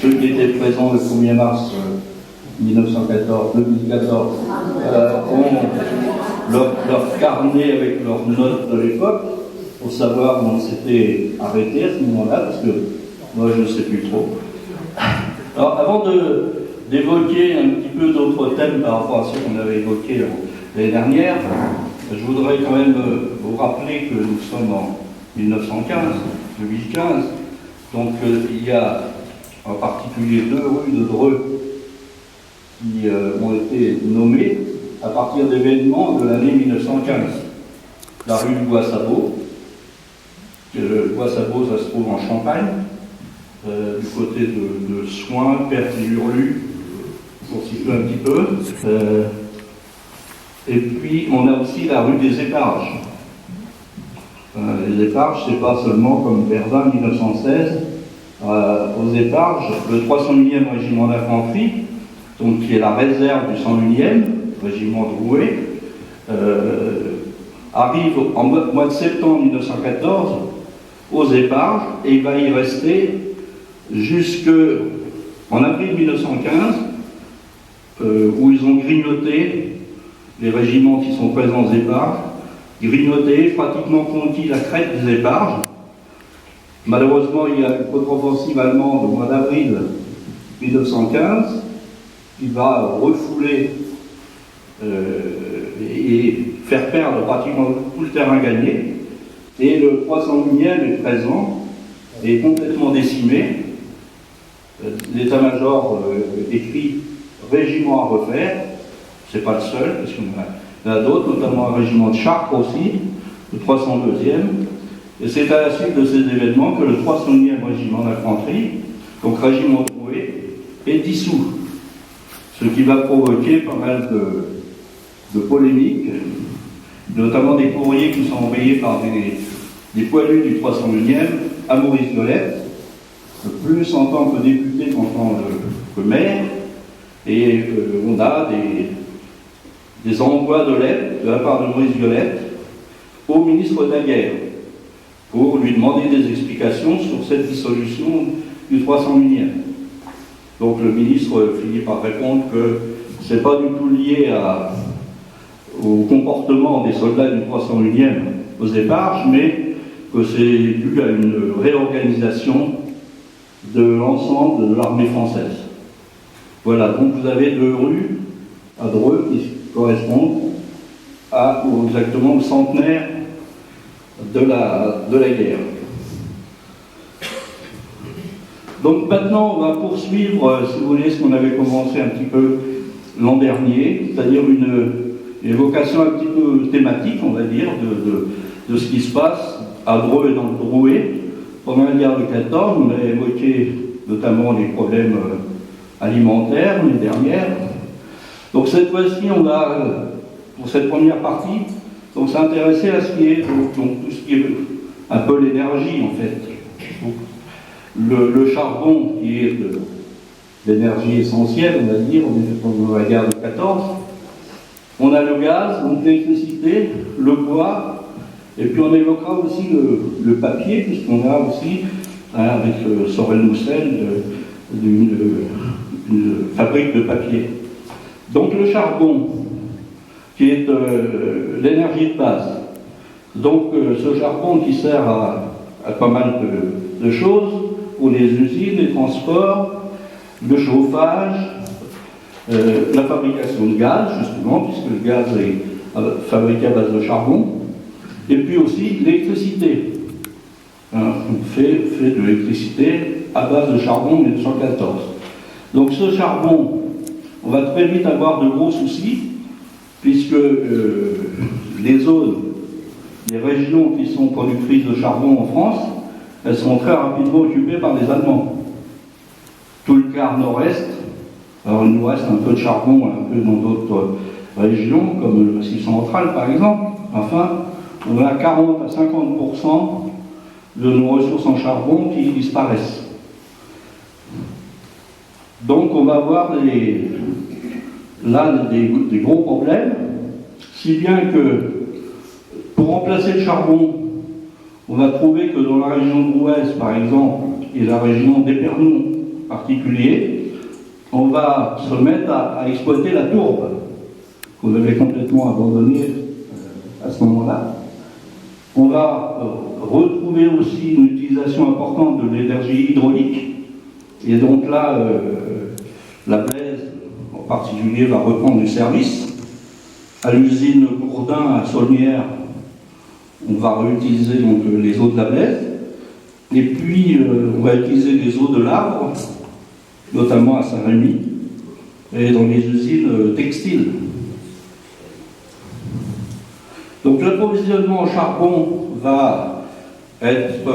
ceux qui étaient présents le 1er mars 2014, ont leur carnet avec leurs notes de l'époque, pour savoir où on s'était arrêté à ce moment-là, parce que moi je ne sais plus trop. Alors avant d'évoquer un petit peu d'autres thèmes par rapport à ceux qu'on avait évoqués l'année dernière, je voudrais quand même vous rappeler que nous sommes en 2015, donc il y a en particulier 2 rues de Dreux qui ont été nommées à partir d'événements de l'année 1915. La rue du Bois-Sabot, le Bois-Sabot ça se trouve en Champagne, du côté de Soins, Perth et Hurlu, pour situer un petit peu. Et puis on a aussi la rue des Éparges. Les Éparges, c'est pas seulement comme Verdun 1916. Aux Éparges, le 301e régiment d'infanterie, donc qui est la réserve du 101e régiment de Rouet, arrive en mois de septembre 1914 aux Éparges et il va y rester jusqu'en avril 1915, où ils ont grignoté les régiments qui sont présents aux Éparges, grignoté, pratiquement conquis la crête des Éparges. Malheureusement, il y a une contre-offensive allemande au mois d'avril 1915 qui va refouler et faire perdre pratiquement tout le terrain gagné. Et le 301e est présent et est complètement décimé. L'état-major écrit régiment à refaire. C'est pas le seul, parce qu'il y en a d'autres, notamment un régiment de Chartres aussi, le 302e. Et c'est à la suite de ces événements que le 301e régiment d'infanterie, donc régiment de Rouet, est dissous. Ce qui va provoquer pas mal de polémiques, notamment des courriers qui sont envoyés par des poilus du 301e à Maurice Violette, plus en tant que député qu'en tant que maire, et on a des envois de lettres de la part de Maurice Violette au ministre de la Guerre pour lui demander des explications sur cette dissolution du 301e. Donc le ministre finit par répondre que ce n'est pas du tout lié au comportement des soldats du 301e aux Éparges, mais que c'est dû à une réorganisation de l'ensemble de l'armée française. Voilà, donc vous avez 2 rues à Dreux qui correspondent exactement au centenaire de la guerre. Donc maintenant, on va poursuivre, si vous voulez, ce qu'on avait commencé un petit peu l'an dernier, c'est-à-dire une évocation un petit peu thématique, on va dire, de ce qui se passe à Dreux et dans le Drouet. Pendant la guerre de 14, on a évoqué notamment les problèmes alimentaires l'année dernière. Donc cette fois-ci, on va, pour cette première partie, donc s'intéresser à ce qui est, donc tout ce qui est un peu l'énergie en fait. Donc, le charbon qui est l'énergie essentielle, on va dire, pendant la guerre de 14. On a le gaz, donc l'électricité, le bois, et puis on évoquera aussi le papier, puisqu'on a aussi, avec Sorel Moussel, une fabrique de papier. Donc le charbon, qui est l'énergie de base. Donc ce charbon qui sert à pas mal de choses, pour les usines, les transports, le chauffage, la fabrication de gaz, justement, puisque le gaz est fabriqué à base de charbon, et puis aussi l'électricité. On fait de l'électricité à base de charbon en 1914. Donc ce charbon, on va très vite avoir de gros soucis, puisque les zones, les régions qui sont productrices de charbon en France, elles sont très rapidement occupées par les Allemands. Tout le quart nord-est, alors il nous reste un peu de charbon, un peu dans d'autres régions, comme le Massif central par exemple. Enfin, on a 40 à 50% de nos ressources en charbon qui disparaissent. Donc on va avoir là des gros problèmes, si bien que pour remplacer le charbon, on va trouver que dans la région de l'Ouest, par exemple, et la région d'Épernon, particulier, on va se mettre à exploiter la tourbe, qu'on avait complètement abandonnée à ce moment-là. On va retrouver aussi une utilisation importante de l'énergie hydraulique. Et donc là, la Blaise, en particulier, va reprendre du service. À l'usine Bourdin, à Saulnières, on va réutiliser donc, les eaux de la Blaise. Et puis, on va utiliser les eaux de l'Arbre, notamment à Saint-Rémy, et dans les usines textiles. Donc l'approvisionnement en charbon va être